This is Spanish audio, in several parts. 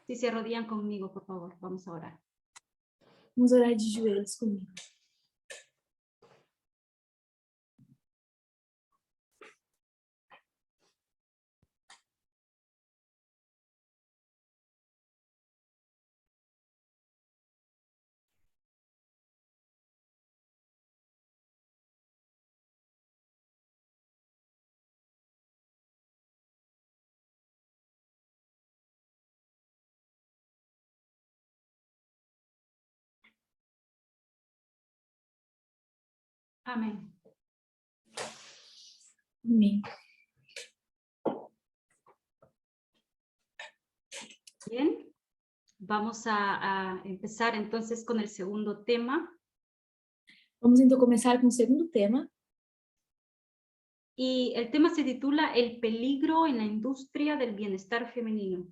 Si se arrodillan conmigo, por favor, vamos a orar. Vamos orar de joelhos comigo. Amén. Amém. Bien, vamos a empezar entonces con el segundo tema. Vamos então começar com o segundo tema. Y el tema se titula El peligro en la industria del bienestar femenino.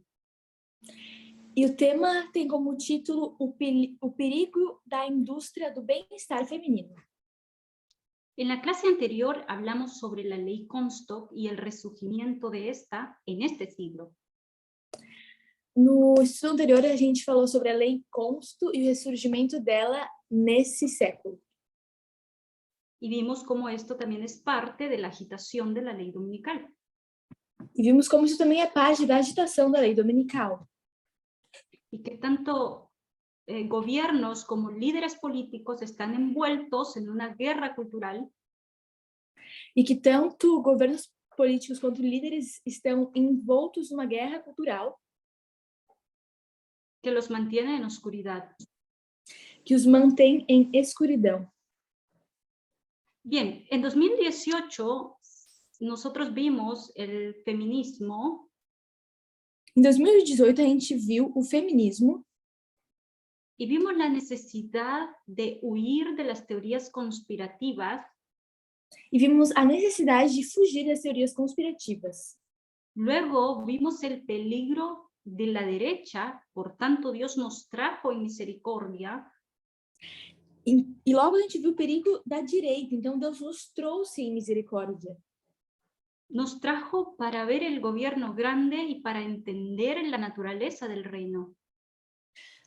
E o tema tem como título o perigo da indústria do bem-estar feminino. En la clase anterior hablamos sobre la ley Comstock y el resurgimiento de esta en este siglo. No estudo anterior, a gente falou sobre a lei Comstock e o ressurgimento dela nesse século. Y vimos cómo esto también es parte de la agitación de la ley dominical. E vimos como isso também é parte da agitação da lei dominical. Y que tanto gobiernos como líderes políticos están envueltos en una guerra cultural. E que tanto governos políticos quanto líderes estão envoltos numa guerra cultural Que los mantiene en oscuridad. que os mantém em escuridão. Bien, en 2018 nosotros vimos el feminismo. Em 2018, a gente viu o feminismo Y vimos la necesidad de huir de las teorías conspirativas. e vimos a necessidade de fugir das teorias conspirativas. Luego vimos el peligro de la derecha, por tanto Dios nos trajo en misericordia. E logo a gente viu o perigo da direita, então Deus nos trouxe em misericórdia. Nos trajo para ver el gobierno grande y para entender la naturaleza del reino.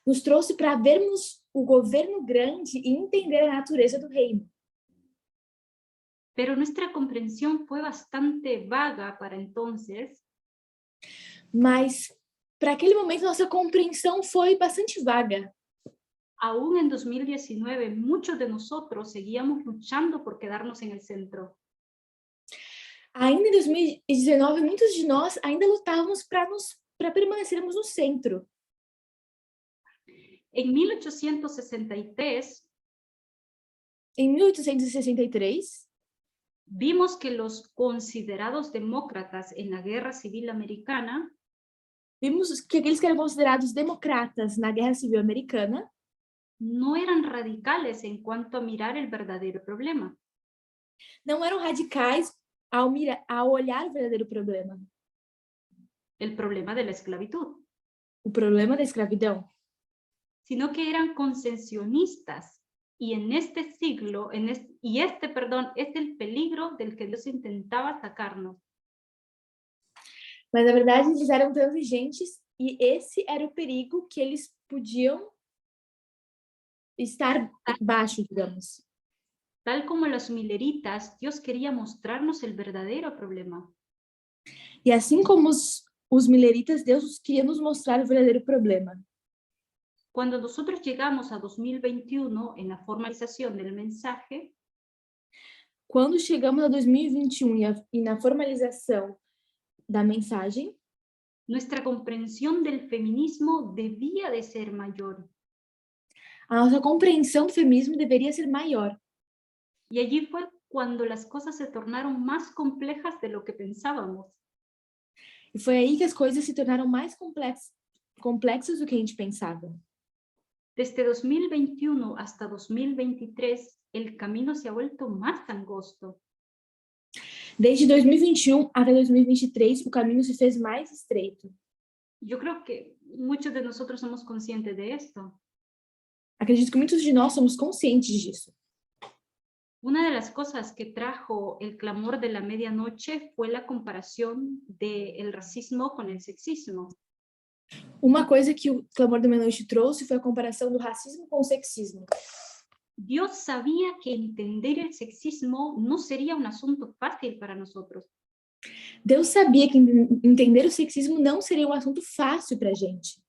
Nos trouxe para vermos o governo grande e entender a natureza do reino. Pero nuestra comprensión fue bastante vaga para entonces. Mas, para aquele momento, nossa compreensão foi bastante vaga. Aún en 2019, muchos de nosotros seguíamos luchando por quedarnos en el centro. Ainda em 2019, muitos de nós ainda lutávamos para permanecermos no centro. En 1863, Em 1863, vimos que los considerados demócratas en la Guerra Civil Americana vimos que aqueles que eram considerados democratas na Guerra Civil Americana no eran radicales en cuanto a mirar el verdadero problema. não eram radicais ao olhar o verdadeiro problema. El problema de la esclavitud. O problema da escravidão. Sino que eran concesionistas. Y en este siglo, es el peligro del que Dios intentaba sacarnos. Mas, na verdade, eles eram transigentes e esse era o perigo que eles podiam estar baixo, digamos. Tal como los mileritas, Dios quería mostrarnos el verdadero problema. E assim como os mileritas, Deus queria nos mostrar o verdadeiro problema. Cuando nosotros llegamos a 2021 en la formalización del mensaje, quando chegamos a 2021 e na formalização da mensagem, nuestra comprensión del feminismo debía de ser mayor. a nossa compreensão do feminismo deveria ser maior. Y allí fue cuando las cosas se tornaron más complejas de lo que pensábamos. E foi aí que as coisas se tornaram mais complexas do que a gente pensava. Desde 2021 hasta 2023, el camino se ha vuelto más angosto. Desde 2021 até 2023, o caminho se fez mais estreito. Yo creo que muchos de nosotros somos conscientes de esto. Acredito que muitos de nós somos conscientes disso. Una de las cosas que trajo el clamor de la medianoche fue la comparación del racismo con el sexismo. Uma coisa que o Clamor da Meia-Noite trouxe foi a comparação do racismo com o sexismo. Dios sabía que entender el sexismo no sería un asunto fácil para nosotros. Deus sabia que entender o sexismo não seria um assunto fácil para a gente.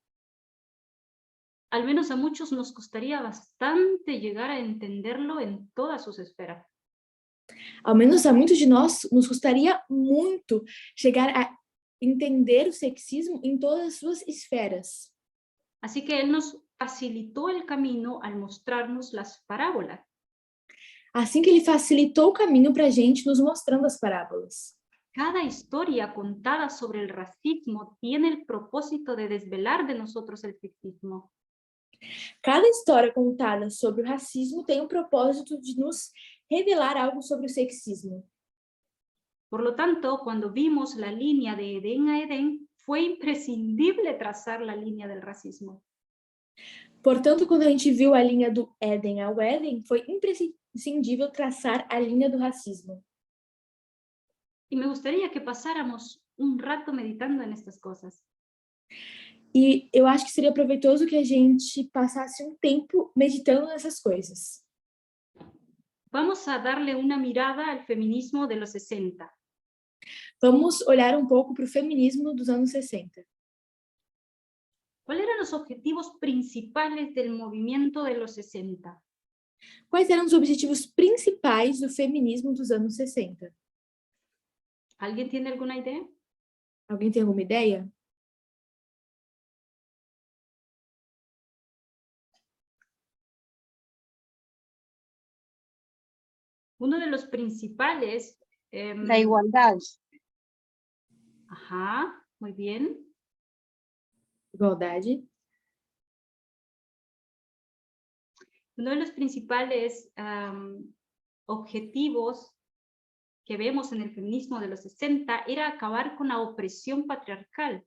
Al menos a muchos nos costaría bastante llegar a entenderlo en todas sus esferas. Ao menos a muitos de nós nos custaria muito chegar a entender o sexismo em todas as suas esferas. Así que Él nos facilitó el camino al mostrarnos las parábolas. Assim que ele facilitou o caminho para a gente, nos mostrando as parábolas. Cada historia contada sobre el racismo tiene el propósito de desvelar de nosotros el sexismo. Cada história contada sobre o racismo tem o propósito de nos revelar algo sobre o sexismo. Por lo tanto, cuando vimos la línea de Edén a Edén, fue imprescindible trazar la línea del racismo. Portanto, quando a gente viu a linha do Éden ao Éden, foi imprescindível traçar a linha do racismo. Y me gustaría que pasáramos un rato meditando en estas cosas. E eu acho que seria proveitoso que a gente passasse um tempo meditando nessas coisas. Vamos a darle una mirada al feminismo de los 60. Vamos olhar um pouco para o feminismo dos anos 60. ¿Cuáles eran los objetivos principales del movimiento de los 60? Quais eram os objetivos principais do feminismo dos anos 60? ¿Alguien tiene alguna idea? Alguém tem alguma ideia? Uno de los principales... La igualdad. Ajá, muy bien. Igualdade. Uno de los principales objetivos que vemos en el feminismo de los 60 era acabar con la opresión patriarcal.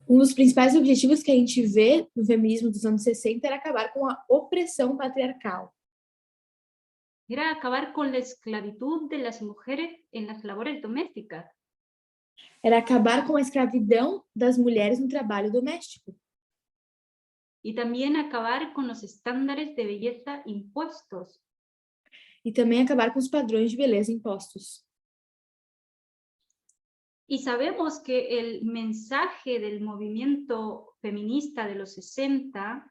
Dos principais objetivos que a gente vê no feminismo dos anos 60 era acabar com a opressão patriarcal. Era acabar con la esclavitud de las mujeres en las labores domésticas. Era acabar com a escravidão das mulheres no trabalho doméstico. Y también acabar con los estándares de belleza impuestos. E também acabar com os padrões de beleza impostos. Y sabemos que el mensaje del movimiento feminista de los 60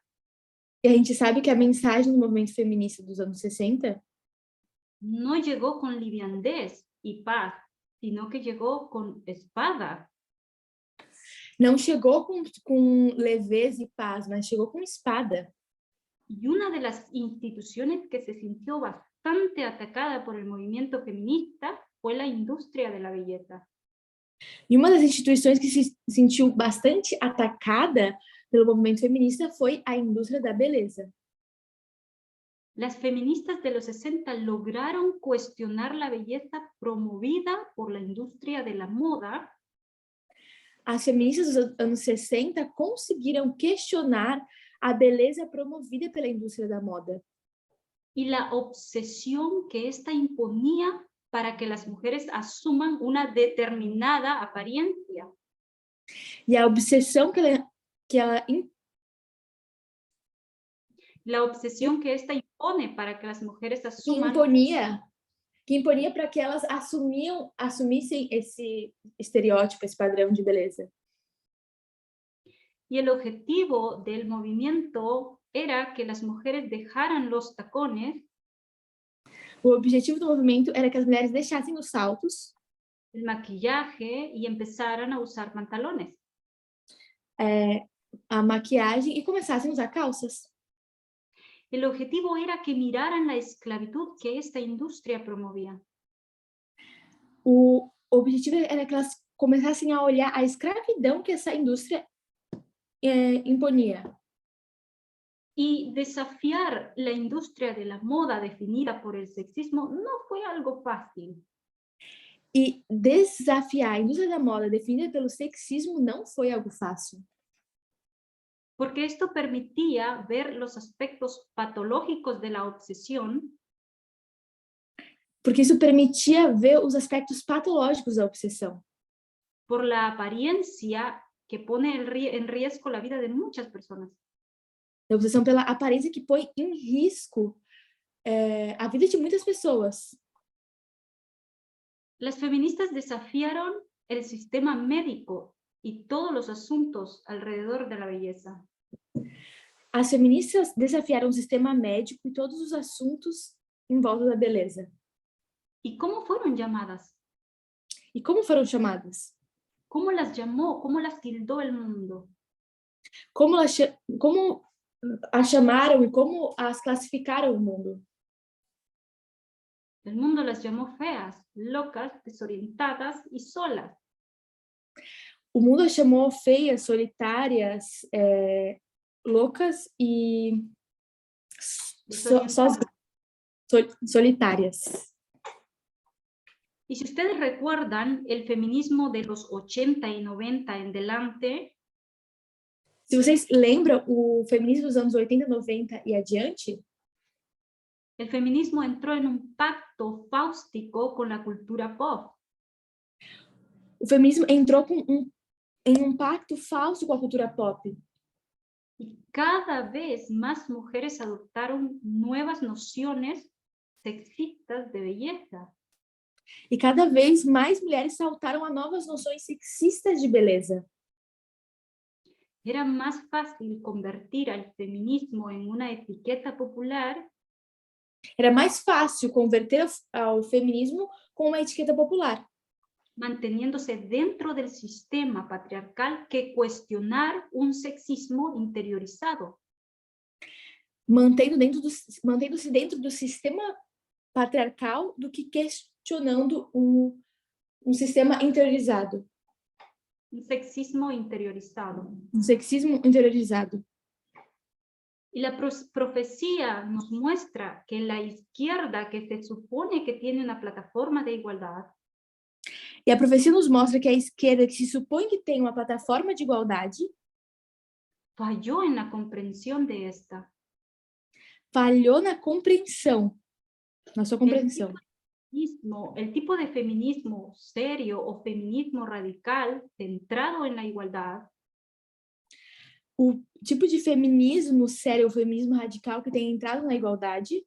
E a gente sabe que a mensagem do movimento feminista dos anos 60 no llegó con liviandez y paz, sino que llegó con espada. não chegou com leveza e paz, mas chegou com espada. Y una de las instituciones que se sintió bastante atacada por el movimiento feminista fue la industria de la belleza. E uma das instituições que se sentiu bastante atacada pelo movimento feminista foi a indústria da beleza. Las feministas de los 60 lograron cuestionar la belleza promovida por la industria de la moda. As feministas dos anos 60 conseguiram questionar a beleza promovida pela indústria da moda. Y la obsesión que ésta imponía para que las mujeres asuman una determinada apariencia. E a obsessão La obsesión que ésta impone para que las mujeres asuman... que imponia para que elas assumissem esse estereótipo, esse padrão de beleza. Y el objetivo del movimiento era que las mujeres dejaran los tacones. O objetivo do movimento era que as mulheres deixassem os saltos, el maquillaje y empezaran a usar pantalones. A maquiagem e começassem a usar calças. El objetivo era que miraran la esclavitud que esta industria promovía. O objetivo era que elas começassem a olhar a escravidão que essa indústria imponia. Y desafiar la industria de la moda definida por el sexismo no fue algo fácil. E desafiar a indústria da moda definida pelo sexismo não foi algo fácil. Porque esto permitía ver los aspectos patológicos de la obsesión. Porque isso permitia ver os aspectos patológicos da obsessão. Por la apariencia que pone en riesgo la vida de muchas personas. Da obsessão pela aparência que põe em risco a vida de muitas pessoas. Las feministas desafiaron el sistema médico y todos los asuntos alrededor de la belleza. As feministas desafiaram o sistema médico e todos os assuntos em volta da beleza. ¿Y cómo fueron llamadas? E como foram chamadas? ¿Cómo las llamó? ¿Cómo las tildó el mundo? Como as chamaram e como as classificaram o mundo? El mundo las llamó feas, locas, desorientadas y solas. O mundo as chamou feias, solitárias, loucas e solitárias. Y si ustedes recuerdan el feminismo de los 80 y 90 en delante, Se vocês lembram o feminismo dos anos 80, 90 e adiante, el feminismo entró en un pacto fáustico con la cultura pop. o feminismo entrou em um pacto falso com a cultura pop. Y cada vez más mujeres adoptaron nuevas nociones sexistas de belleza. E cada vez mais mulheres saltaram a novas noções sexistas de beleza. Era más fácil convertir al feminismo en una etiqueta popular Era mais fácil converter ao feminismo com uma etiqueta popular, manteniéndose dentro del sistema patriarcal que cuestionar un sexismo interiorizado. mantendo-se dentro do sistema patriarcal do que questionando um sistema interiorizado, Un sexismo interiorizado. um sexismo interiorizado. Y la profecía nos muestra que la izquierda, que se supone que tiene una plataforma de igualdad, E a profecia nos mostra que a esquerda, que se supõe que tem uma plataforma de igualdade, falló en la comprensión de esta. falhou na compreensão, na sua compreensão. El tipo de feminismo serio o feminismo radical centrado en la igualdad O tipo de feminismo sério, o feminismo radical que tem entrado na igualdade,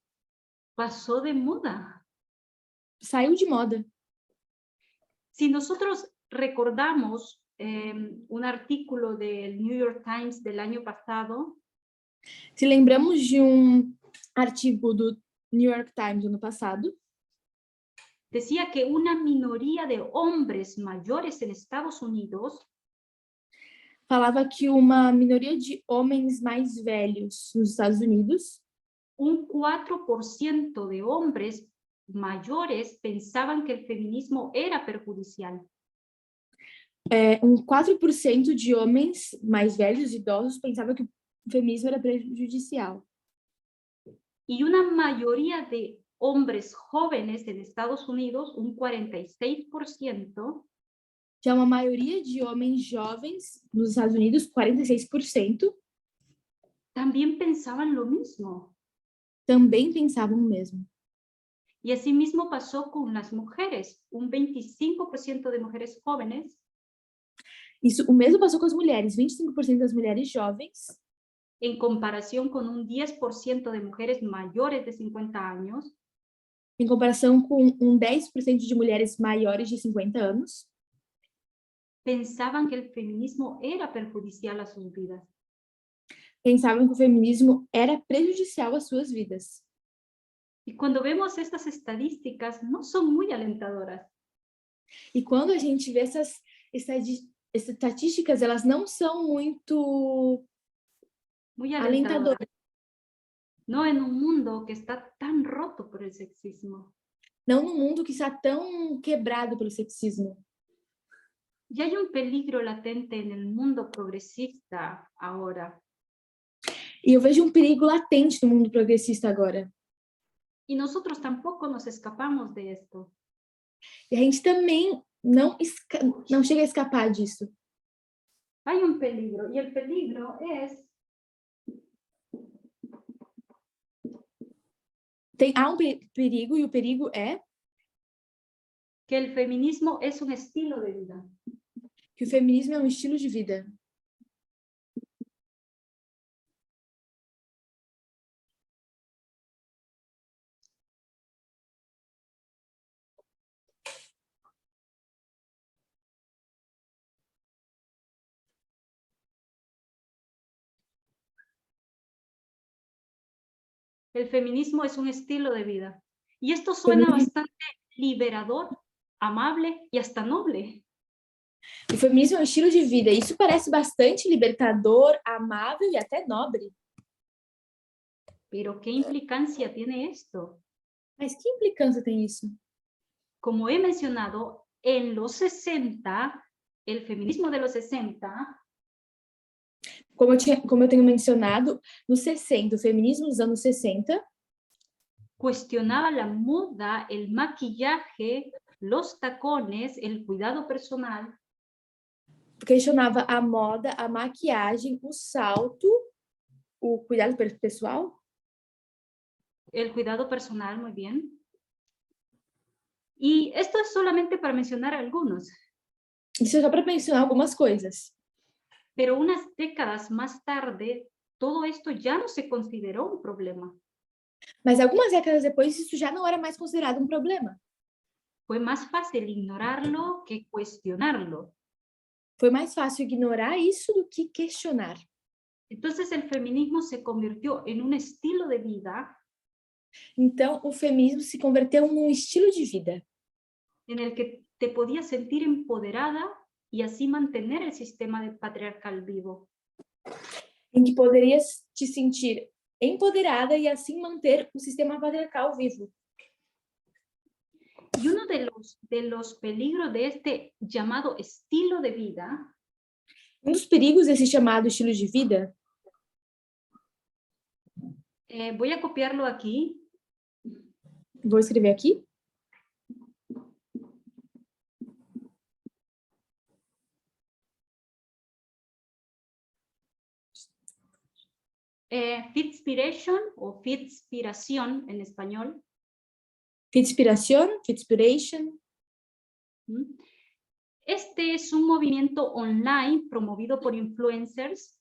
pasó de moda. saiu de moda. Si nosotros recordamos un artículo del New York Times del año pasado, Se lembramos de artigo do New York Times no ano passado, decía que una minoría de hombres mayores en Estados Unidos falava que uma minoria de homens mais velhos nos Estados Unidos, un 4% de hombres mayores pensaban que el feminismo era perjudicial. 4% de homens mais velhos, idosos, pensavam que o feminismo era prejudicial. Y una mayoría de hombres jóvenes en Estados Unidos, un 46%, Já uma maioria de homens jovens nos Estados Unidos, 46%, también pensaban lo mismo. também pensavam o mesmo. Y asimismo pasó con las mujeres, un 25% de mujeres jóvenes O mesmo passou com as mulheres, 25% das mulheres jovens, en comparación con un 10% de mujeres mayores de 50 años, em comparação com 10% de mulheres maiores de 50 anos, pensaban que el feminismo era perjudicial a sus vidas. pensavam que o feminismo era prejudicial às suas vidas. Y cuando vemos estas estadísticas, no son muy alentadoras. E quando a gente vê essas estatísticas, elas não são muito Muy alentadoras. alentadoras. No en un mundo que está tan roto por el sexismo. Não no mundo que está tão quebrado pelo sexismo. Y hay un peligro latente en el mundo progresista ahora. E eu vejo um perigo latente no mundo progressista agora. Y nosotros tampoco nos escapamos de esto. E a gente também não chega a escapar disso. Hay un peligro, y el peligro es Há um perigo, e o perigo é que el feminismo es un estilo de vida. que o feminismo é um estilo de vida. El feminismo es un estilo de vida. Y esto suena bastante liberador, amable y hasta noble. O feminismo é um estilo de vida. Isso parece bastante libertador, amável e até nobre. Pero ¿qué implicancia tiene esto? Mas que implicância tem isso? Como he mencionado, en los 60, el feminismo de los 60 Como eu tenho mencionado, nos 60, o feminismo dos anos 60 cuestionaba la moda, el maquillaje, los tacones, el cuidado personal, questionava a moda, a maquiagem, o salto, o cuidado pessoal. el cuidado personal, muy bien. Y esto es solamente para mencionar algunos. Isso é só para mencionar algumas coisas. Pero unas décadas más tarde, todo esto ya no se consideró un problema. Mas algumas décadas depois, isso já não era mais considerado um problema. Fue más fácil ignorarlo que cuestionarlo. Foi mais fácil ignorar isso do que questionar. Entonces el feminismo se convirtió en un estilo de vida Então, o feminismo se converteu num estilo de vida, en el que te podías sentir empoderada y así mantener el sistema patriarcal vivo. em que poderias te sentir empoderada e assim manter o sistema patriarcal vivo. Y uno de los peligros de este llamado estilo de vida Dos perigos desse chamado estilo de vida, voy a copiarlo aquí. vou escrever aqui, Fitspiration o Fitspiración en español. Fitspiration. Este es un movimiento online promovido por influencers.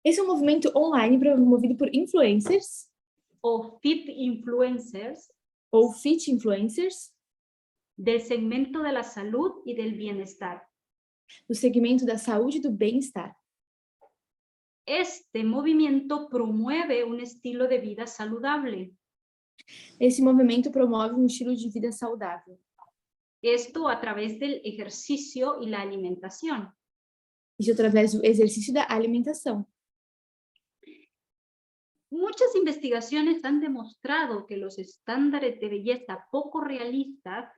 Esse é um movimento online promovido por influencers, o fit influencers, ou fit influencers, del segmento de la salud y del bienestar. do segmento da saúde e do bem-estar. Este movimiento promueve un estilo de vida saludable. Esse movimento promove um estilo de vida saudável. Esto a través del ejercicio y la alimentación. Isso através do exercício da alimentação. Muchas investigaciones han demostrado que los estándares de belleza poco realistas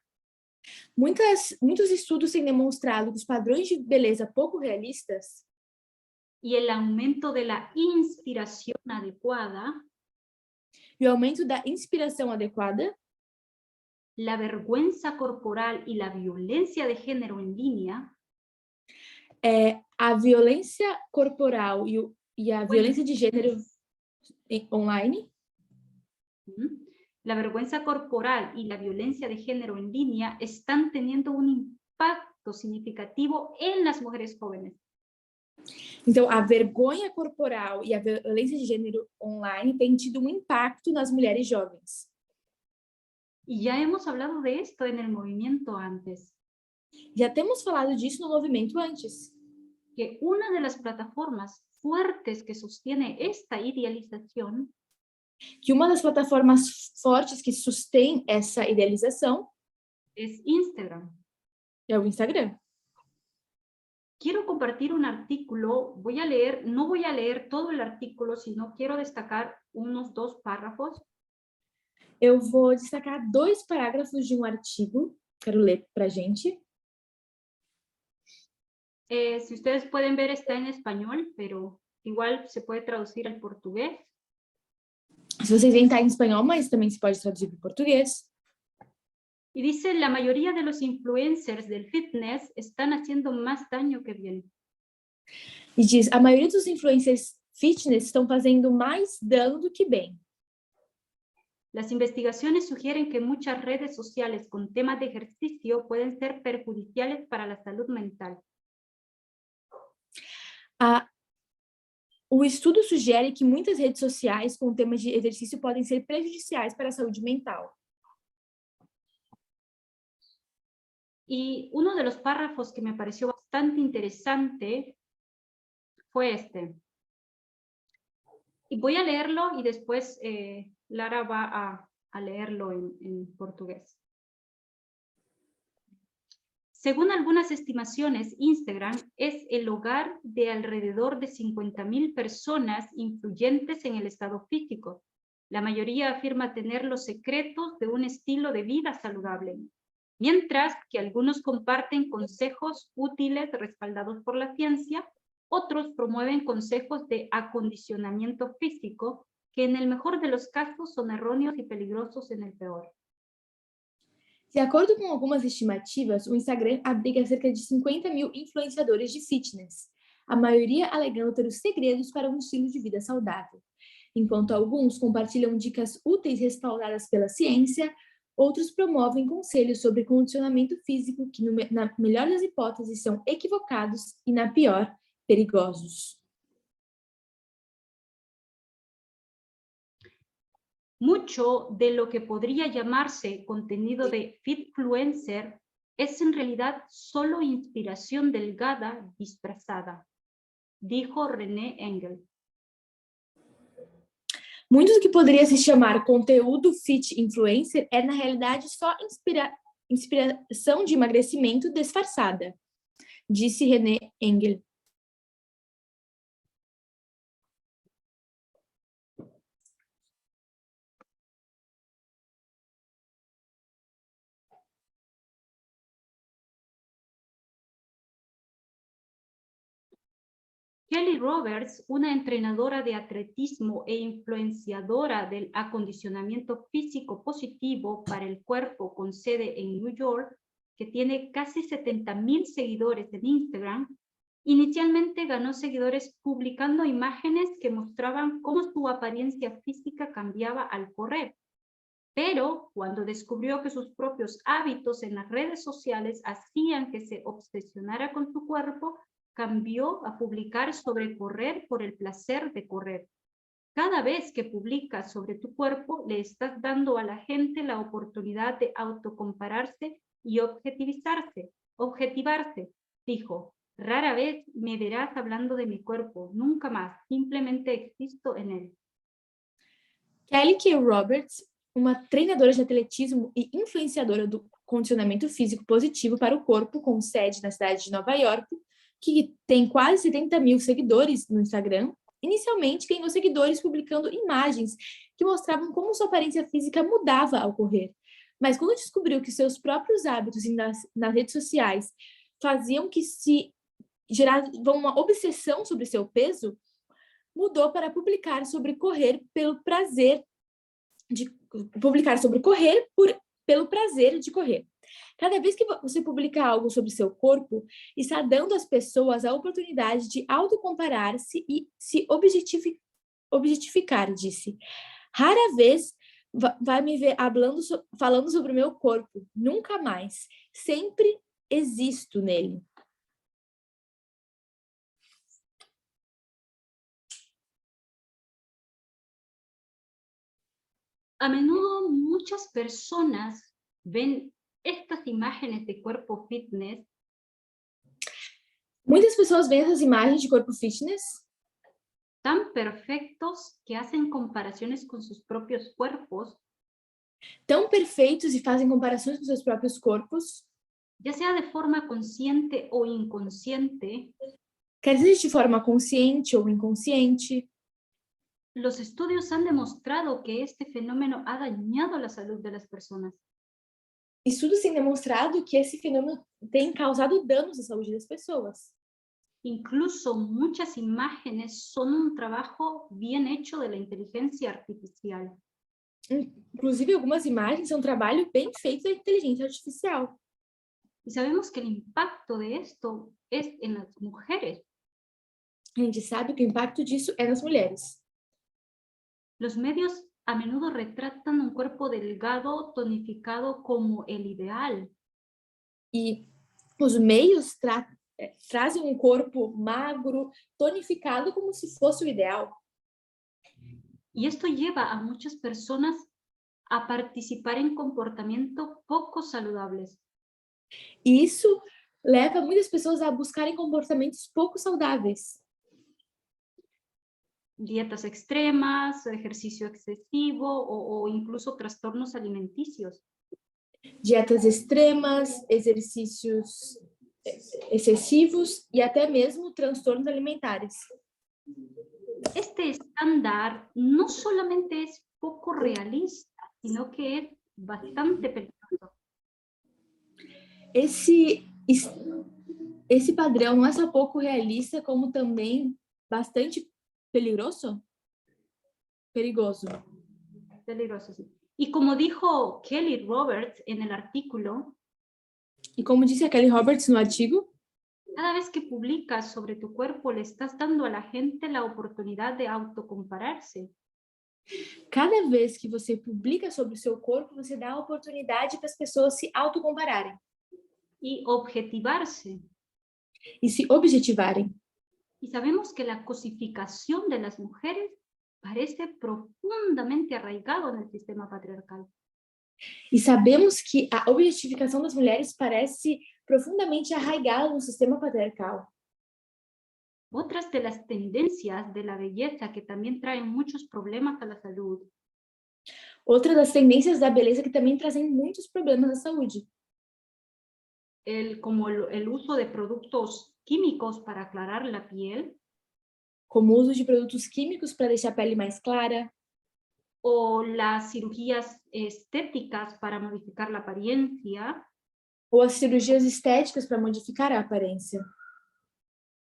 Muitos estudos têm demonstrado que os padrões de beleza pouco realistas y el aumento de la inspiración adecuada, e o aumento da inspiração adequada, la vergüenza corporal y la violencia de género en línea, a violência corporal e a violência de gênero online, la vergüenza corporal y la violencia de género en línea están teniendo un impacto significativo en las mujeres jóvenes. Então, a vergonha corporal e a violência de gênero online têm tido um impacto nas mulheres jovens. Y ya hemos hablado de esto en el movimiento antes. Já temos falado disso no movimento antes. Que una de las plataformas fuertes que sostiene esta idealización que uma das plataformas fortes que sustém essa idealização es Instagram. É o Instagram. Quiero compartir un artículo, no voy a leer todo el artículo, sino quiero destacar unos 2 párrafos. Eu vou destacar 2 parágrafos de um artigo, quero ler para a gente. Si ustedes pueden ver, está en español, pero igual se puede traducir al portugués. Se vocês veem, está em espanhol, mas também se pode traduzir para o português. Y dice, la mayoría de los influencers del fitness están haciendo más daño que bien. E diz, a maioria dos influencers fitness estão fazendo mais dano do que bem. Las investigaciones sugieren que muchas redes sociales con temas de ejercicio pueden ser perjudiciales para la salud mental. O estudo sugere que muitas redes sociais com temas de exercício podem ser prejudiciais para a saúde mental. Y uno de los párrafos que me pareció bastante interesante fue este. Y voy a leerlo y después Lara va a leerlo en portugués. Según algunas estimaciones, Instagram es el hogar de alrededor de 50.000 personas influyentes en el estado físico. La mayoría afirma tener los secretos de un estilo de vida saludable, mientras que algunos comparten consejos útiles respaldados por la ciencia, otros promueven consejos de acondicionamiento físico que en el mejor de los casos son erróneos y peligrosos en el peor. De acordo com algumas estimativas, o Instagram abriga cerca de 50.000 influenciadores de fitness, a maioria alegando ter os segredos para um estilo de vida saudável. Enquanto alguns compartilham dicas úteis respaldadas pela ciência, outros promovem conselhos sobre condicionamento físico que, na melhor das hipóteses, são equivocados e, na pior, perigosos. Mucho de lo que podría llamarse contenido de fitfluencer es en realidad solo inspiración delgada disfrazada, dijo René Engel. Muito do que poderia se chamar conteúdo fit influencer é, na realidade, só inspiração de emagrecimento disfarçada, disse René Engel. Kelly Roberts, una entrenadora de atletismo e influenciadora del acondicionamiento físico positivo para el cuerpo con sede en New York, que tiene casi 70.000 seguidores en Instagram, inicialmente ganó seguidores publicando imágenes que mostraban cómo su apariencia física cambiaba al correr. Pero cuando descubrió que sus propios hábitos en las redes sociales hacían que se obsesionara con su cuerpo, cambió a publicar sobre correr por el placer de correr. Cada vez que publicas sobre tu cuerpo, le estás dando a la gente la oportunidad de autocompararse y objetivarse, dijo. Rara vez me verás hablando de mi cuerpo, nunca más, simplemente existo en él. Kelly Kay Roberts, uma treinadora de atletismo e influenciadora do condicionamento físico positivo para o corpo, com sede na cidade de Nova York, que tem quase 70.000 seguidores no Instagram, inicialmente ganhou seguidores publicando imagens que mostravam como sua aparência física mudava ao correr. Mas quando descobriu que seus próprios hábitos nas redes sociais faziam que se geravam uma obsessão sobre seu peso, mudou para publicar sobre correr pelo prazer de correr. Cada vez que você publica algo sobre seu corpo, está dando às pessoas a oportunidade de autocomparar-se e se objetificar, disse. Rara vez vai me ver falando sobre o meu corpo, nunca mais. Sempre existo nele. A menudo muchas personas ven estas imágenes de cuerpo fitness. Muitas pessoas veem essas imagens de corpo fitness tan perfectos que hacen comparaciones con sus propios cuerpos, tão perfeitos e fazem comparações com seus próprios corpos, ya sea de forma consciente o inconsciente. quer seja de forma consciente ou inconsciente. Los estudios han demostrado que este fenómeno ha dañado la salud de las personas. Estudos têm demonstrado que esse fenômeno tem causado danos à saúde das pessoas. Incluso muchas imágenes son un trabajo bien hecho de la inteligencia artificial. Inclusive, algumas imagens são um trabalho bem feito da inteligência artificial. Y sabemos que el impacto de esto es en las mujeres. A gente sabe que o impacto disso é nas mulheres. Los medios a menudo retratan un cuerpo delgado, tonificado como el ideal. E os meios trazem um corpo magro, tonificado, como se fosse o ideal. Y esto lleva a muchas personas a participar en comportamientos poco saludables. E isso leva muitas pessoas a buscarem comportamentos pouco saudáveis. dietas extremas, ejercicio excesivo o incluso trastornos alimenticios. Dietas extremas, exercícios excessivos e até mesmo transtornos alimentares. Este estándar no solamente es poco realista, sino que es bastante peligroso. Esse padrão não é só pouco realista, como também bastante perigoso. Peligroso, sí. Y como dijo Kelly Roberts en el artículo, E como disse a Kelly Roberts no artigo, cada vez que publicas sobre tu cuerpo le estás dando a la gente la oportunidad de autocompararse. cada vez que você publica sobre o seu corpo, você dá a oportunidade para as pessoas se autocompararem Y objetivarse. e se objetivarem. Y sabemos que la cosificación de las mujeres parece profundamente arraigado en el sistema patriarcal. E sabemos que a objetificação das mulheres parece profundamente arraigada no sistema patriarcal. Otras de las tendencias de la belleza que también traen muchos problemas a la salud Outra das tendências da beleza que também trazem muitos problemas à saúde, como el uso de productos químicos para aclarar la piel, como o uso de produtos químicos para deixar a pele mais clara, o las cirugías estéticas para modificar la apariencia, ou as cirurgias estéticas para modificar a aparência,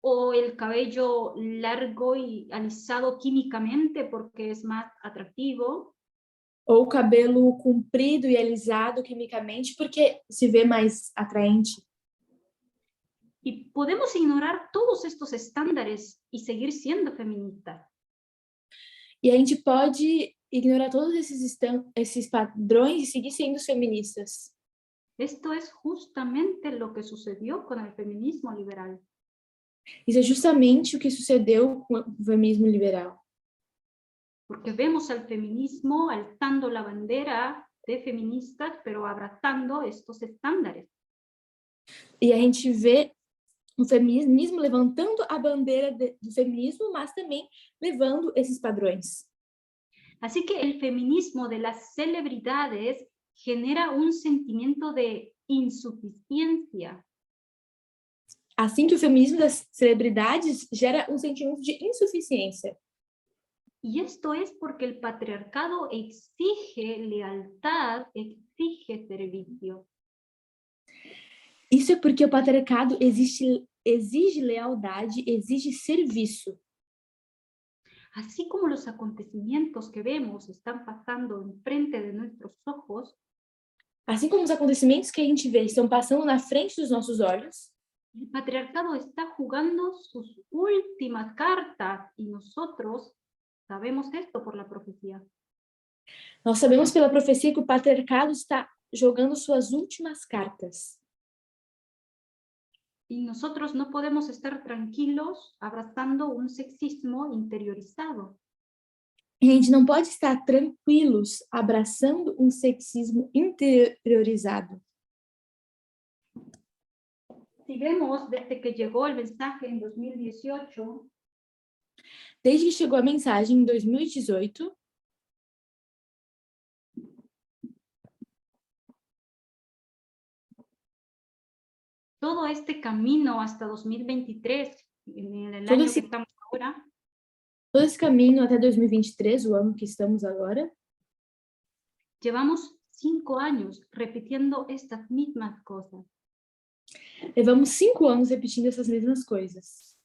o el cabello largo y alisado químicamente porque es más atractivo, ou o cabelo comprido e alisado quimicamente porque se vê mais atraente. y podemos ignorar todos estos estándares y seguir siendo feministas. E a gente pode ignorar todos esses padrões e seguir sendo feministas. Esto es justamente lo que sucedió con el feminismo liberal. Isso é justamente o que sucedeu com o feminismo liberal. Porque vemos al feminismo alzando la bandera de feministas, pero abrazando estos estándares. E a gente vê o feminismo levantando a bandeira do feminismo, mas também levando esses padrões. Así que el feminismo de las celebridades genera un sentimiento de insuficiencia. Assim que o feminismo das celebridades gera um sentimento de insuficiência. Y esto es porque el patriarcado exige lealtad, exige servicio. Isso é porque o patriarcado exige lealdade, exige serviço. Así como los acontecimientos que vemos están pasando enfrente de nuestros ojos, Assim como os acontecimentos que a gente vê estão passando na frente dos nossos olhos, el patriarcado está jugando sus últimas cartas y nosotros sabemos esto por la profecía. nós sabemos pela profecia que o patriarcado está jogando suas últimas cartas. Y nosotros no podemos estar tranquilos abrazando un sexismo interiorizado. E a gente não pode estar tranquilos abraçando um sexismo interiorizado. Si vemos desde que llegó el mensaje en 2018, Desde que chegou a mensagem em 2018, todo este camino hasta 2023, en el Todo año esse- que estamos ahora, todo esse caminho até 2023, o ano que estamos agora, llevamos 5 años repitiendo estas mismas cosas. levamos 5 anos repetindo essas mesmas coisas.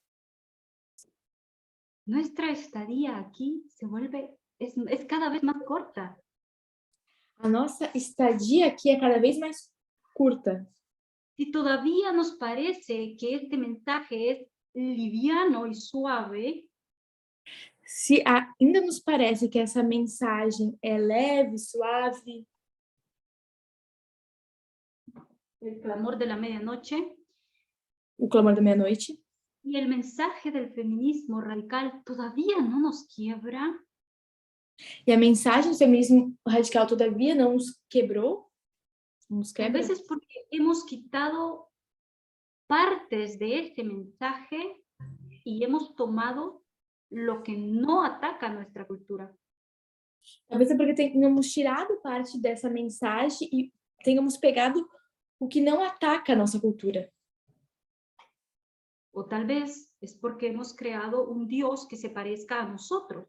Nuestra estadía aquí es cada vez más corta. A nossa estadia aqui é cada vez mais curta. Si todavía nos parece que este mensaje es liviano y suave, Se ainda nos parece que essa mensagem é leve, suave, el clamor de la medianoche, o clamor da meia-noite, y el mensaje del feminismo radical todavía no nos quiebra, e a mensagem do feminismo radical todavia não nos quebrou, não nos a quebra, veces porque hemos quitado partes de este mensaje y hemos tomado lo que no ataca nuestra cultura. Talvez é porque tenhamos tirado parte dessa mensagem e tenhamos pegado o que não ataca a nossa cultura. O tal vez es porque hemos creado un Dios que se parezca a nosotros.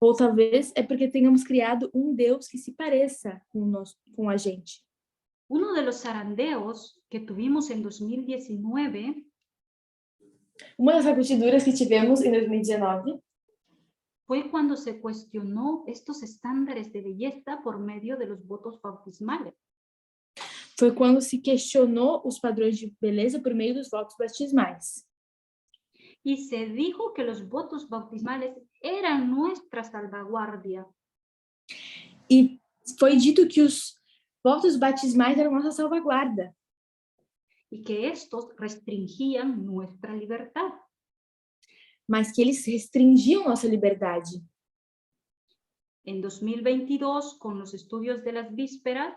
Ou talvez é porque tenhamos criado um Deus que se pareça com a gente. Uno de los zarandeos que tuvimos en 2019 Uma das sacudiduras que tivemos em 2019 fue cuando se cuestionó estos estándares de belleza por medio de los votos bautismales. foi quando se questionou os padrões de beleza por meio dos votos batismais. Y se dijo que los votos bautismales eran nuestra salvaguardia. E foi dito que os votos batismais eram nossa salvaguarda, Y que estos restringían nuestra libertad. mas que eles restringiam nossa liberdade. En 2022, con los estudios de las vísperas,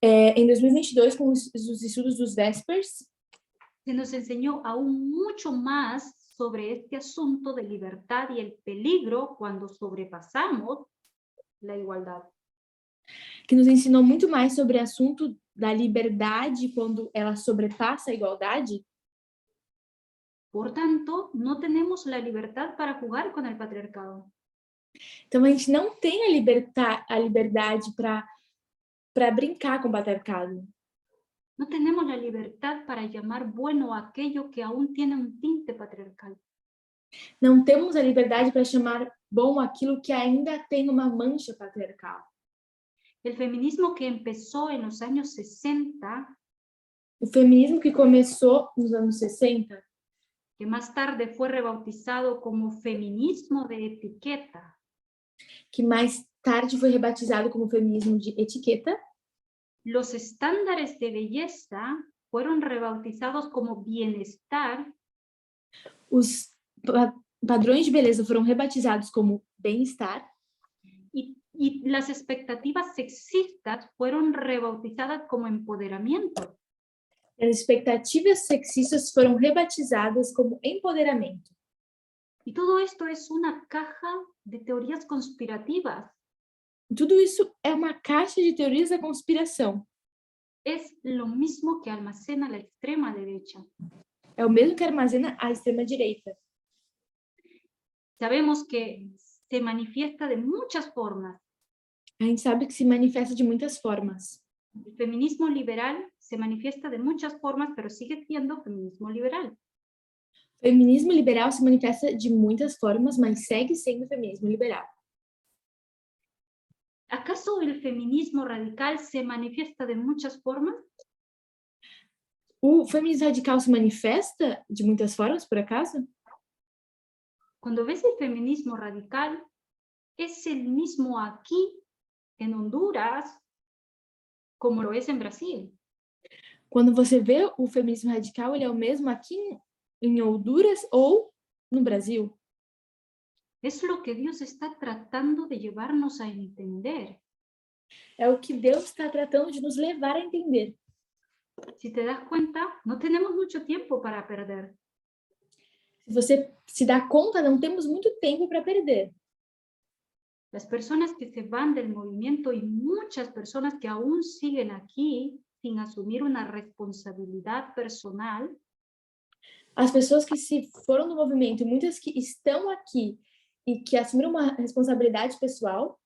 Em 2022, com os estudos dos Vespers, se nos enseñó aún mucho más sobre este asunto de libertad y el peligro cuando sobrepasamos la igualdad. que nos ensinou muito mais sobre o assunto da liberdade quando ela sobrepassa a igualdade. Por tanto, no tenemos la libertad para jugar con el patriarcado. Então, a gente não tem a liberdade para brincar com o patriarcado. No tenemos la libertad para llamar bueno a aquello que aún tiene un tinte patriarcal. Não temos a liberdade para chamar bom aquilo que ainda tem uma mancha patriarcal. El feminismo que empezó en los años 60, O feminismo que começou nos anos 60, que más tarde fue rebautizado como feminismo de etiqueta, que mais tarde foi rebatizado como feminismo de etiqueta, los estándares de belleza fueron rebautizados como bienestar os padrões de beleza foram rebatizados como bem-estar y las expectativas sexistas fueron rebautizadas como empoderamiento. as expectativas sexistas foram rebatizadas como empoderamento. Y todo esto es una caja de teorías conspirativas. Tudo isso é uma caixa de teorias da conspiração. Es lo mismo que almacena la extrema derecha. É o mesmo que armazena a extrema-direita. Sabemos que se manifiesta de muchas formas. A gente sabe que se manifesta de muitas formas. El feminismo liberal se manifiesta de muchas formas, pero sigue siendo feminismo liberal. O feminismo liberal se manifesta de muitas formas, mas segue sendo feminismo liberal. ¿Acaso el feminismo radical se manifiesta de muchas formas? O feminismo radical se manifesta de muitas formas, por acaso? Cuando ves el feminismo radical, es el mismo aquí en Honduras como lo es en Brasil. Quando você vê o feminismo radical, ele é o mesmo aqui em Honduras ou no Brasil. Es lo que Dios está tratando de llevarnos a entender. É o que Deus está tratando de nos levar a entender. Si te das cuenta, no tenemos mucho tiempo para perder. Se você se dá conta, não temos muito tempo para perder. Las personas que se van del movimiento y muchas personas que aún siguen aquí sin asumir una responsabilidad personal, As pessoas que se foram do movimento, muitas que estão aqui e que assumiram uma responsabilidade pessoal,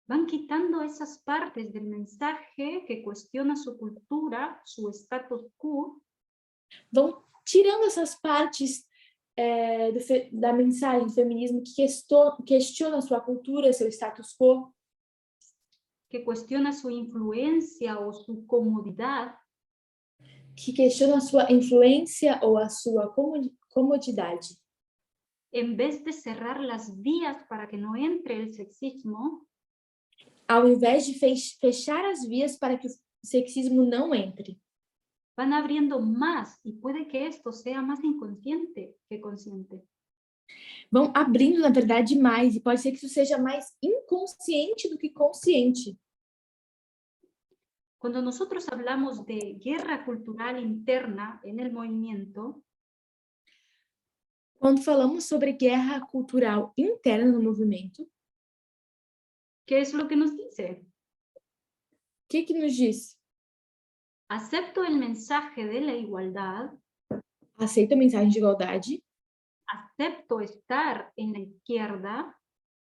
van quitando esas partes del mensaje que cuestiona su cultura, su status quo, vão tirando essas partes da mensagem do feminismo que questiona a sua cultura, seu status quo, que cuestiona su influencia o su comodidad, que questiona a sua influência ou a sua comodidade. en vez de cerrar las vías para que no entre el sexismo, Ao invés de fechar as vias para que o sexismo não entre, van abriendo más y puede que esto sea más inconsciente que consciente. vão abrindo, na verdade, mais, e pode ser que isso seja mais inconsciente do que consciente. Cuando nosotros hablamos de guerra cultural interna en el movimiento, Quando falamos sobre guerra cultural interna no movimento, ¿Qué es lo que nos dice? o que nos diz? Acepto el mensaje de la igualdad, Aceita a mensagem de igualdade, acepto estar en la izquierda,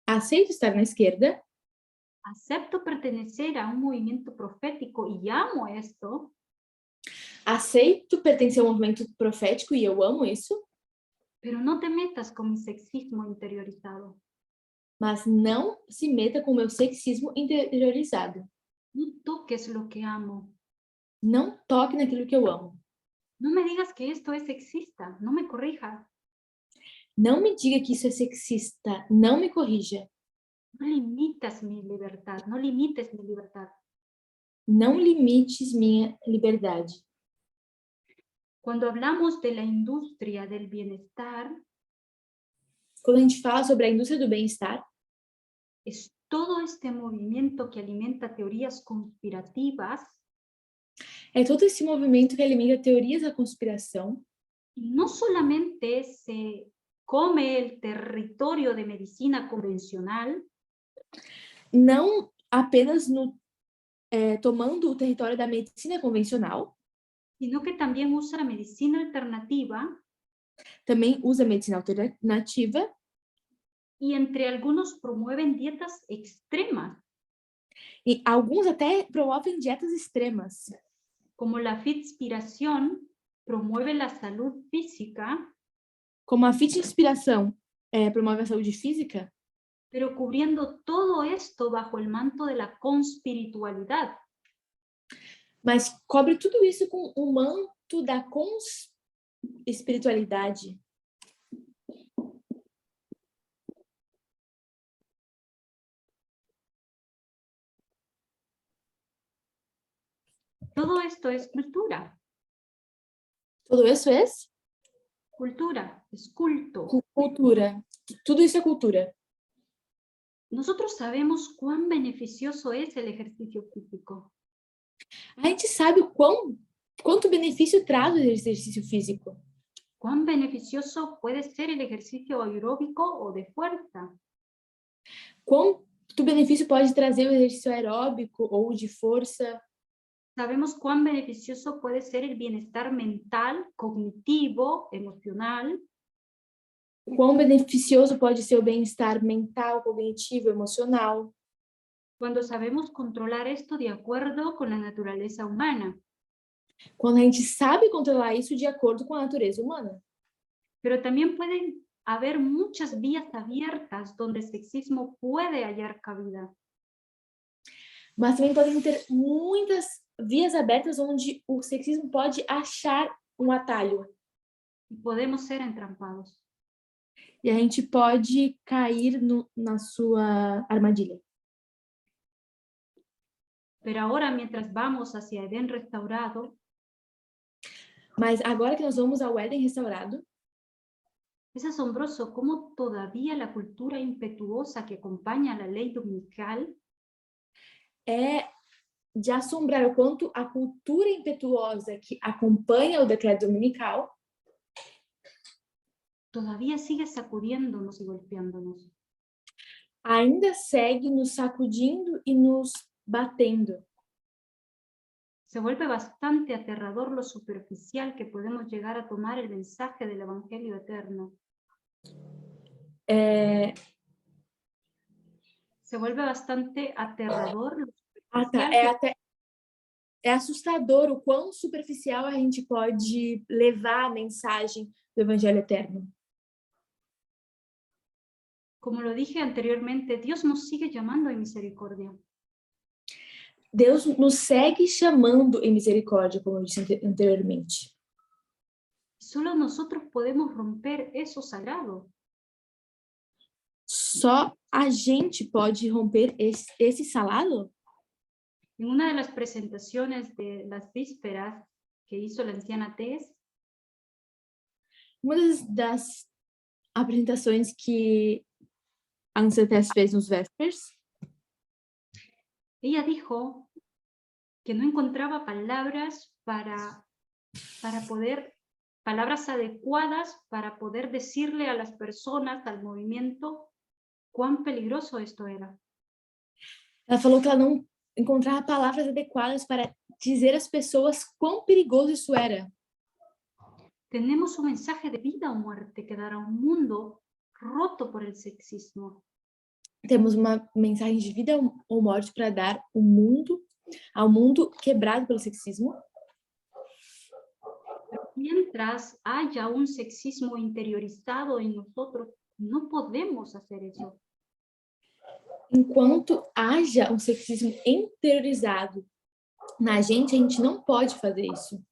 aceito estar na esquerda, acepto pertenecer a un movimiento profético y amo esto, aceito pertencer ao movimento profético e eu amo isso, pero no te metas con mi sexismo interiorizado. mas não se meta com o meu sexismo interiorizado. No toques lo que amo. Não toque naquilo que eu amo. No me digas que esto es sexista, no me corrijas. Não me diga que isso é sexista, não me corrija. No limitas mi libertad, no limites mi libertad. Não limites minha liberdade. Cuando hablamos de la industria del bienestar, Quando a gente fala sobre a indústria do bem-estar, es todo este movimiento que alimenta teorías conspirativas é todo esse movimento que alimenta teorias da conspiração y no solamente se come el territorio de medicina convencional, não apenas tomando o território da medicina convencional, sino que también usa la medicina alternativa também usa medicina alternativa y entre algunos promueven dietas extremas, e alguns até promovem dietas extremas, como la Fitspiración promueve la salud física, como a Fit Inspiração promove a saúde física, pero cubriendo todo esto bajo el manto de la conspiritualidad. mas cobre tudo isso com o manto da espiritualidade. Todo esto es cultura. Tudo isso é Cultura, es culto. cultura. Tudo isso é cultura. Nosotros sabemos cuán beneficioso es el ejercicio físico. A gente sabe quanto benefício traz o exercício físico. Cuán beneficioso puede ser el ejercicio aeróbico o de fuerza. Quanto benefício pode trazer o exercício aeróbico ou de força. Sabemos cuán beneficioso puede ser el bienestar mental, cognitivo, emocional. Quão beneficioso pode ser o bem-estar mental, cognitivo, emocional. Cuando sabemos controlar esto de acuerdo con la naturaleza humana. Quando a gente sabe controlar isso de acordo com a natureza humana. Pero también pueden haber muchas vías abiertas donde el sexismo puede hallar cabida. Mas também podem ter muitas vias abertas onde o sexismo pode achar um atalho. Y podemos ser entrampados. E a gente pode cair na sua armadilha. Pero ahora, mientras vamos hacia Edén restaurado, Mas agora que nós vamos ao Éden restaurado, es asombroso cómo todavía la cultura impetuosa que acompaña la ley dominical é de assombrar o quanto a cultura impetuosa que acompanha o decreto dominical todavía sigue sacudiéndonos y golpeándonos. ainda segue nos sacudindo e nos batendo. Se vuelve bastante aterrador lo superficial que podemos llegar a tomar el mensaje del Evangelio eterno. Se vuelve bastante aterrador lo superficial É assustador o quão superficial a gente pode levar a mensagem do Evangelho Eterno. Como lo dije anteriormente, Dios nos sigue llamando en misericordia. Deus nos segue chamando em misericórdia, como eu disse anteriormente. Solo nosotros podemos romper eso sagrado. Só a gente pode romper esse salado? En una de las presentaciones de las vísperas que hizo la anciana Tess, uma das apresentações que a Anciã Tess fez nos Vespers, ella dijo que no encontraba palabras para poder palabras adecuadas para poder decirle a las personas, al movimiento, cuán peligroso esto era. Ela falou que ela não encontrava palavras adequadas para dizer às pessoas quão perigoso isso era. Tenemos un mensaje de vida o muerte que dar a un mundo roto por el sexismo. Temos uma mensagem de vida ou morte para dar ao mundo quebrado pelo sexismo. Mientras haya un sexismo interiorizado en nosotros, no podemos hacer eso. Enquanto haja um sexismo interiorizado na gente, a gente não pode fazer isso.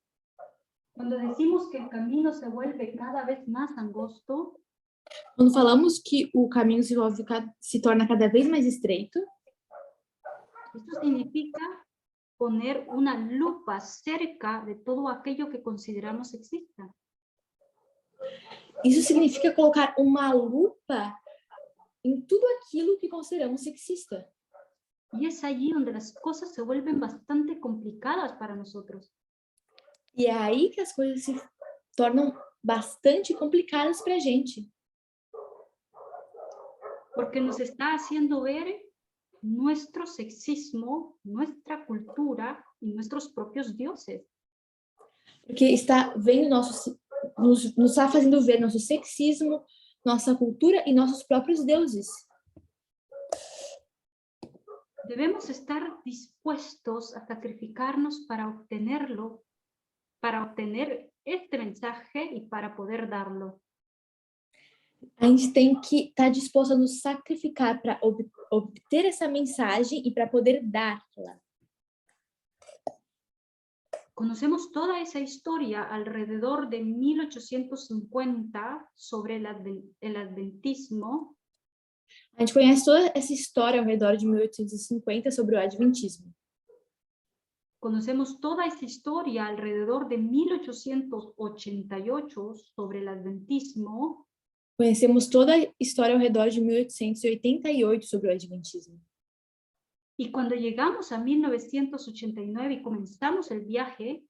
Cuando decimos que el camino se vuelve cada vez más angosto, Quando falamos que o caminho se torna cada vez mais estreito, esto significa poner una lupa cerca de todo aquello que consideramos sexista. isso significa colocar uma lupa em tudo aquilo que consideramos sexista. Y es allí donde las cosas se vuelven bastante complicadas para nosotros. E é aí que as coisas se tornam bastante complicadas para a gente. Porque nos está haciendo ver nuestro sexismo, nuestra cultura y nuestros propios dioses. Porque está vendo nos está fazendo ver nosso sexismo, nossa cultura e nossos próprios deuses. Debemos estar dispuestos a sacrificarnos para obtenerlo, para obtener este mensaje y para poder darlo. A gente tem que estar disposto a nos sacrificar para obter essa mensagem e para poder dá-la. Conocemos toda esa historia alrededor de 1850 sobre el adventismo. A gente conhece toda essa história ao redor de 1850 sobre o Adventismo. Conocemos toda esa historia alrededor de 1888 sobre el adventismo. Conhecemos toda a história ao redor de 1888 sobre o Adventismo. Y cuando llegamos a 1989 y comenzamos el viaje,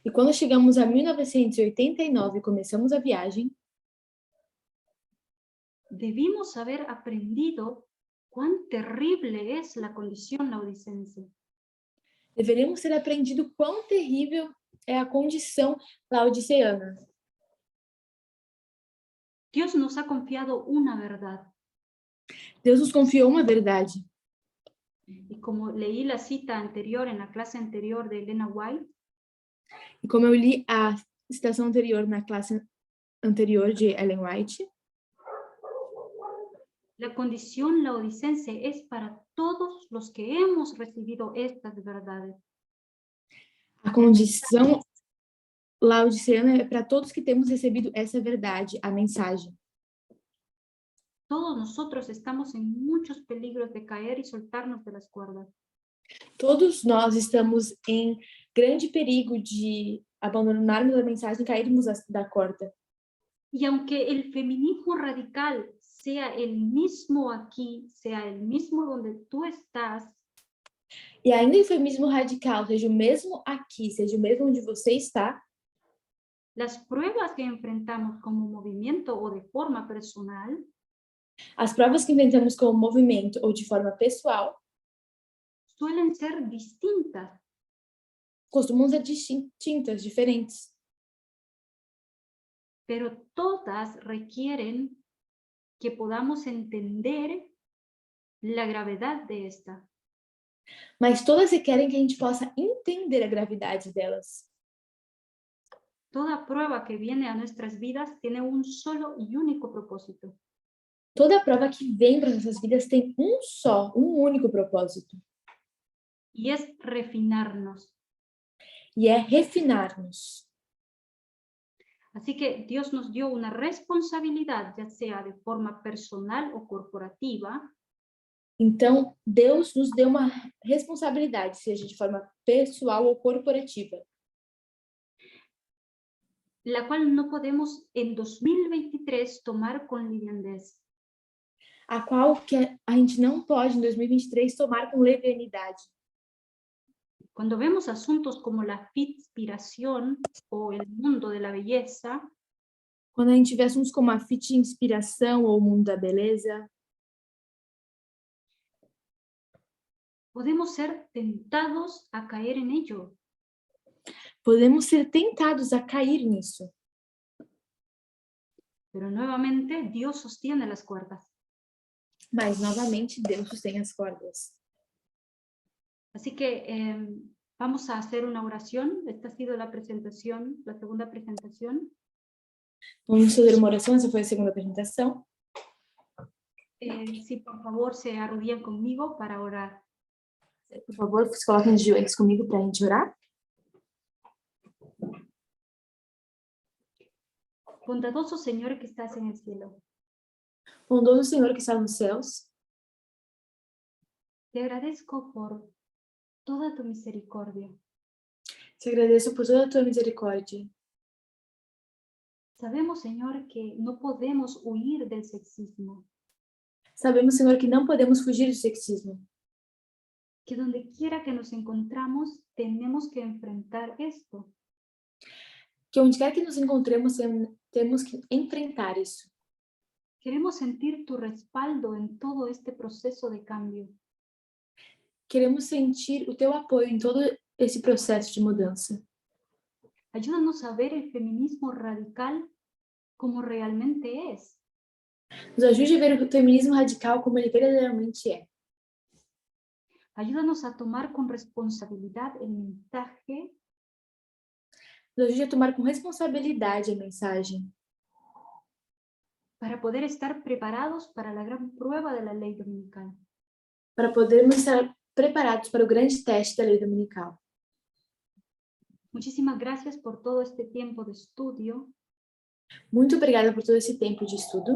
E quando chegamos a 1989 e começamos a viagem, debimos haber aprendido cuán terrible es la condición laodicense. deveríamos ter aprendido quão terrível é a condição laodiceana. Dios nos ha confiado una verdad. Deus nos confiou uma verdade. Y como leí la cita anterior en la clase anterior de Elena White, E como eu li a citação anterior na classe anterior de Ellen White, la condición laodicense es para todos los que hemos recibido estas verdades. a condição laodiceana é para todos que temos recebido essa verdade, a mensagem. Todos nosotros estamos en muchos peligros de caer y soltarnos de las cuerdas. Todos nós estamos em grande perigo de abandonarmos a mensagem e cairmos da corda. Y aunque el feminismo radical sea el mismo aquí, sea el mismo donde tú estás, E ainda o feminismo radical seja o mesmo aqui, seja o mesmo onde você está, las pruebas que enfrentamos como movimiento o de forma personal as provas que inventamos como movimento ou de forma pessoal suelen ser distintas, costumam ser distintas, diferentes. pero todas requieren que podamos entender la gravedad de esta. Mas todas requerem que a gente possa entender a gravidade delas. Toda prueba que viene a nuestras vidas tiene un solo y único propósito. Toda prova que vem para nossas vidas tem um único propósito. Y es refinarnos. E é refinar-nos. Así que Dios nos dio una responsabilidad, ya sea de forma personal o corporativa, Então, Deus nos deu uma responsabilidade, seja de forma pessoal ou corporativa, la cual no podemos en 2023 tomar con liviandez. a qual que a gente não pode, em 2023, tomar com levianidade. Cuando vemos asuntos como la inspiración o el mundo de la belleza, Quando a gente vê assuntos como a fit de inspiração ou o mundo da beleza, podemos ser tentados a caer en ello. podemos ser tentados a cair nisso. Pero nuevamente Dios sostiene las cuerdas. Mas, novamente, Deus sustém as cordas. Así que vamos a hacer una oración. Esta ha sido la presentación, la segunda presentación. Vamos fazer uma oração, essa foi a segunda apresentação. Si por favor se arrodillan conmigo para orar. Por favor, se coloquem de joelhos comigo para a gente orar. Bondadoso Señor que estás en el cielo, Bondoso Senhor que está nos céus, te agradezco por toda tu misericordia. te agradeço por toda a tua misericórdia. Sabemos, Señor, que no podemos huir del sexismo, Sabemos, Senhor, que não podemos fugir do sexismo, que donde quiera que nos encontramos tenemos que enfrentar esto. que onde quer que nos encontremos, temos que enfrentar isso. Queremos sentir tu respaldo en todo este proceso de cambio. Queremos sentir o teu apoio em todo esse processo de mudança. Ayúdanos a ver el feminismo radical como realmente es. Nos ajude a ver o feminismo radical como ele verdadeiramente é. Ayúdanos a tomar con responsabilidad el mensaje Nos ajude a tomar com responsabilidade a mensagem, para poder estar preparados para la gran prueba de la ley dominical. para podermos estar preparados para o grande teste da lei dominical. Muchísimas gracias por todo este tiempo de estudio. Muito obrigada por todo esse tempo de estudo.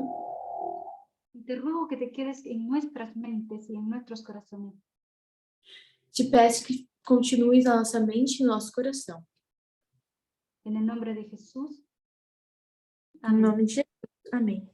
Y te ruego que te quedes en nuestras mentes y en nuestros corazones. Te peço que continues na nossa mente e no nosso coração. En el nombre de Jesús. Em nome de Jesus. Amém.